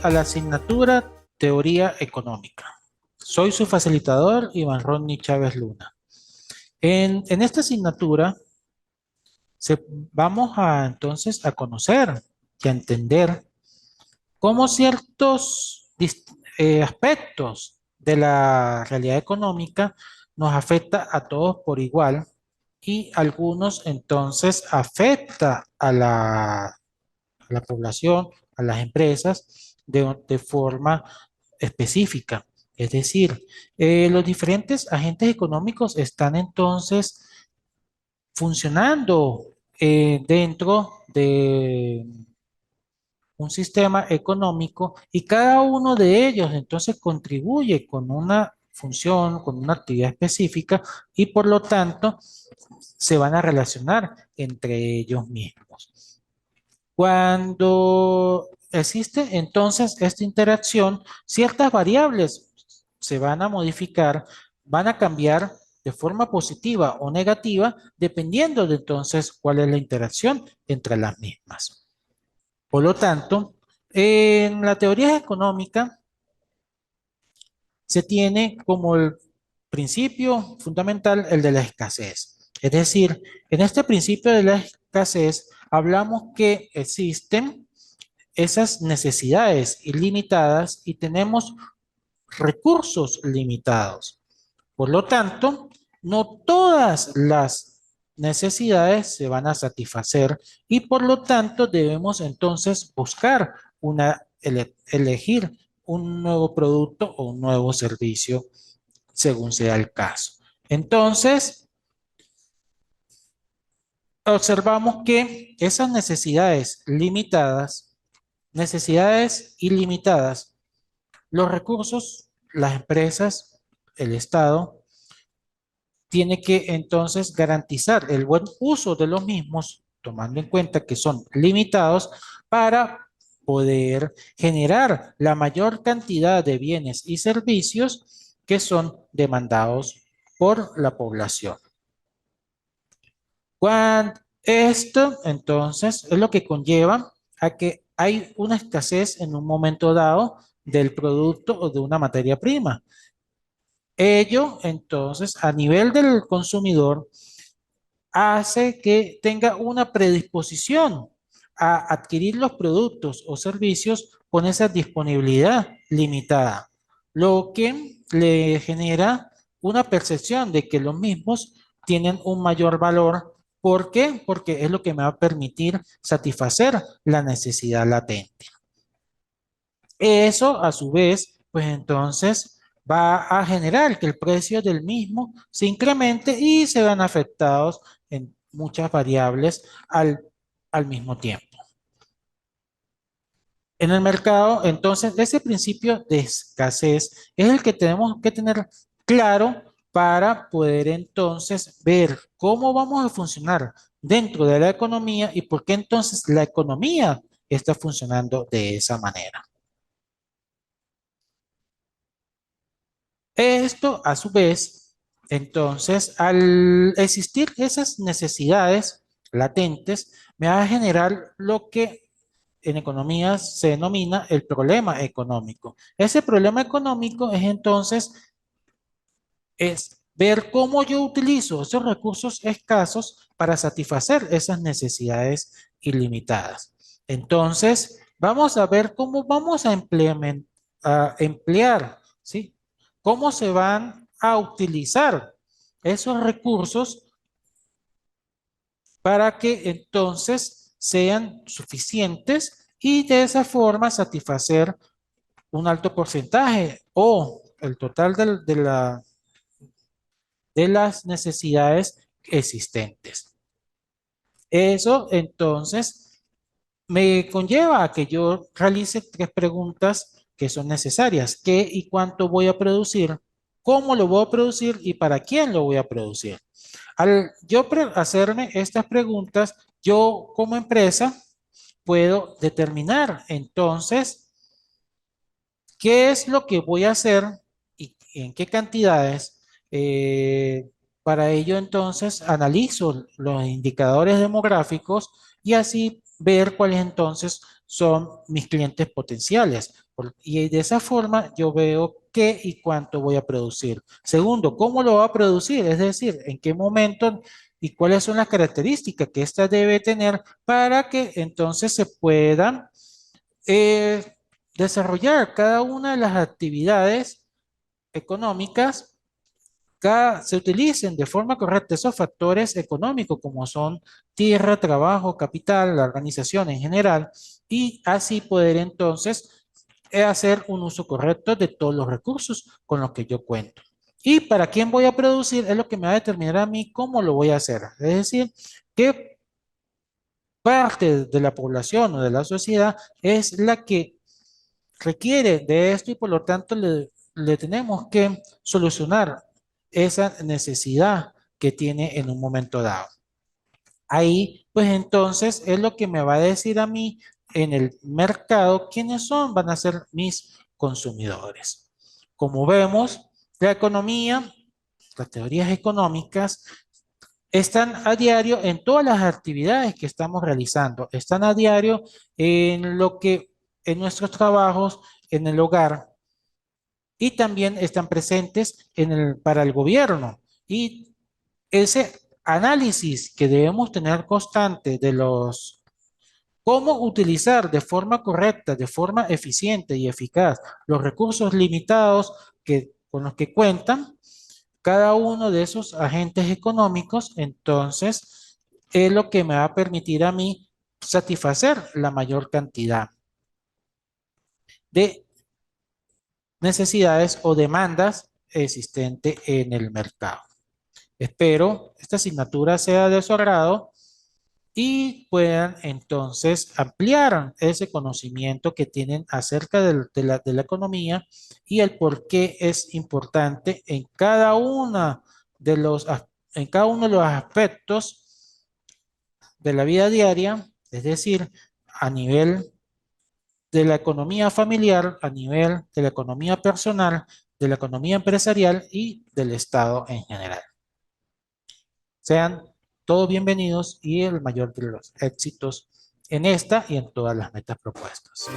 a la asignatura Teoría Económica. Soy su facilitador, Iván Rodney Chávez Luna. En esta asignatura vamos a entonces a conocer y a entender cómo ciertos aspectos de la realidad económica nos afecta a todos por igual y algunos entonces afecta a la población, a las empresas de forma específica. Es decir, los diferentes agentes económicos están entonces funcionando dentro de un sistema económico y cada uno de ellos entonces contribuye con una función, con una actividad específica y por lo tanto se van a relacionar entre ellos mismos. Cuando existe entonces esta interacción, ciertas variables se van a modificar, van a cambiar de forma positiva o negativa, dependiendo de entonces cuál es la interacción entre las mismas. Por lo tanto, en la teoría económica se tiene como el principio fundamental el de la escasez. Es decir, en este principio de la escasez hablamos que existen esas necesidades ilimitadas y tenemos recursos limitados. Por lo tanto, no todas las necesidades se van a satisfacer y por lo tanto debemos entonces buscar elegir un nuevo producto o un nuevo servicio según sea el caso. Entonces, observamos que esas necesidades ilimitadas, los recursos, las empresas, el Estado, tiene que entonces garantizar el buen uso de los mismos, tomando en cuenta que son limitados, para poder generar la mayor cantidad de bienes y servicios que son demandados por la población. Cuando esto entonces es lo que conlleva a que hay una escasez en un momento dado del producto o de una materia prima. Ello, entonces, a nivel del consumidor, hace que tenga una predisposición a adquirir los productos o servicios con esa disponibilidad limitada, lo que le genera una percepción de que los mismos tienen un mayor valor. ¿Por qué? Porque es lo que me va a permitir satisfacer la necesidad latente. Eso, a su vez, pues entonces va a generar que el precio del mismo se incremente y se van afectados en muchas variables al mismo tiempo. En el mercado, entonces, ese principio de escasez es el que tenemos que tener claro para poder entonces ver cómo vamos a funcionar dentro de la economía y por qué entonces la economía está funcionando de esa manera. Esto, a su vez, entonces, al existir esas necesidades latentes, me va a generar lo que en economía se denomina el problema económico. Ese problema económico es entonces, es ver cómo yo utilizo esos recursos escasos para satisfacer esas necesidades ilimitadas. Entonces, vamos a ver cómo vamos a emplear, ¿sí? Cómo se van a utilizar esos recursos para que entonces sean suficientes y de esa forma satisfacer un alto porcentaje o el total de las necesidades existentes. Eso entonces me conlleva a que yo realice tres preguntas que son necesarias. ¿Qué y cuánto voy a producir? ¿Cómo lo voy a producir y para quién lo voy a producir? Al yo hacerme estas preguntas, yo como empresa puedo determinar entonces qué es lo que voy a hacer y en qué cantidades. Para ello entonces analizo los indicadores demográficos y así ver cuál es entonces son mis clientes potenciales. Y de esa forma yo veo qué y cuánto voy a producir. Segundo, ¿cómo lo va a producir? Es decir, en qué momento y cuáles son las características que ésta debe tener para que entonces se puedan eh, desarrollar cada una de las actividades económicas, se utilicen de forma correcta esos factores económicos como son tierra, trabajo, capital, la organización en general, y así poder entonces hacer un uso correcto de todos los recursos con los que yo cuento. Y para quién voy a producir es lo que me va a determinar a mí cómo lo voy a hacer. Es decir, qué parte de la población o de la sociedad es la que requiere de esto y por lo tanto le tenemos que solucionar esa necesidad que tiene en un momento dado. Ahí, pues entonces es lo que me va a decir a mí en el mercado quiénes van a ser mis consumidores. Como vemos, la economía, las teorías económicas están a diario en todas las actividades que estamos realizando, están a diario en lo que, en nuestros trabajos, en el hogar, y también están presentes para el gobierno. Y ese análisis que debemos tener constante de cómo utilizar de forma correcta, de forma eficiente y eficaz los recursos limitados con los que cuentan cada uno de esos agentes económicos, entonces es lo que me va a permitir a mí satisfacer la mayor cantidad de necesidades o demandas existentes en el mercado. Espero esta asignatura sea de su agrado y puedan entonces ampliar ese conocimiento que tienen acerca de la economía y el por qué es importante en cada uno de los aspectos de la vida diaria, es decir, a nivel de la economía familiar, a nivel de la economía personal, de la economía empresarial y del Estado en general. Sean todos bienvenidos y el mayor de los éxitos en esta y en todas las metas propuestas.